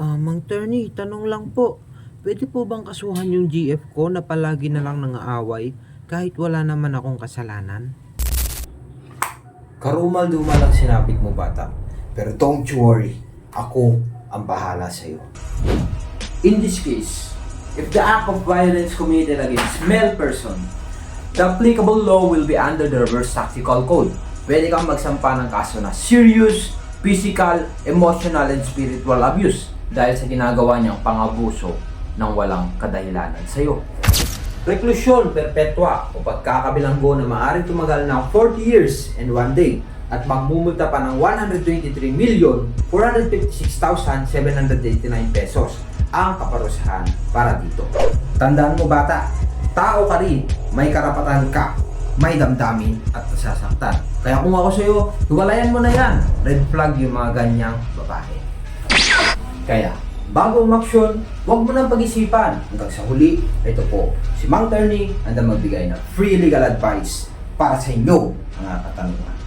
Mang Terny, tanong lang po. Pwede po bang kasuhan yung GF ko na palagi na lang nangaaway kahit wala naman akong kasalanan? Karumal-dumal ang sinapit mo, bata. Pero don't you worry, ako ang bahala sa'yo. In this case, if the act of violence committed against male person, the applicable law will be under the reverse tactical code. Pwede kang magsampa ng kaso na serious, physical, emotional, and spiritual abuse dahil sa ginagawa niyang pangabuso ng walang kadahilanan sa'yo. Reclusion perpetua o pagkakabilanggo na maaaring tumagal ng 40 years and 1 day at magmumulta pa ng 123,456,789 pesos ang kaparusahan para dito. Tandaan mo, bata, tao ka rin, may karapatan ka, may damdamin at nasasaktan. Kaya kung ako sa'yo, hiwalayan mo na yan. Red flag yung mga ganyang babae. Kaya, bago umaksyon, huwag mo nang pag-isipan. Hanggang sa huli, ito po, si Mang Terny ang magbigay ng free legal advice para sa inyo, mga katanungan.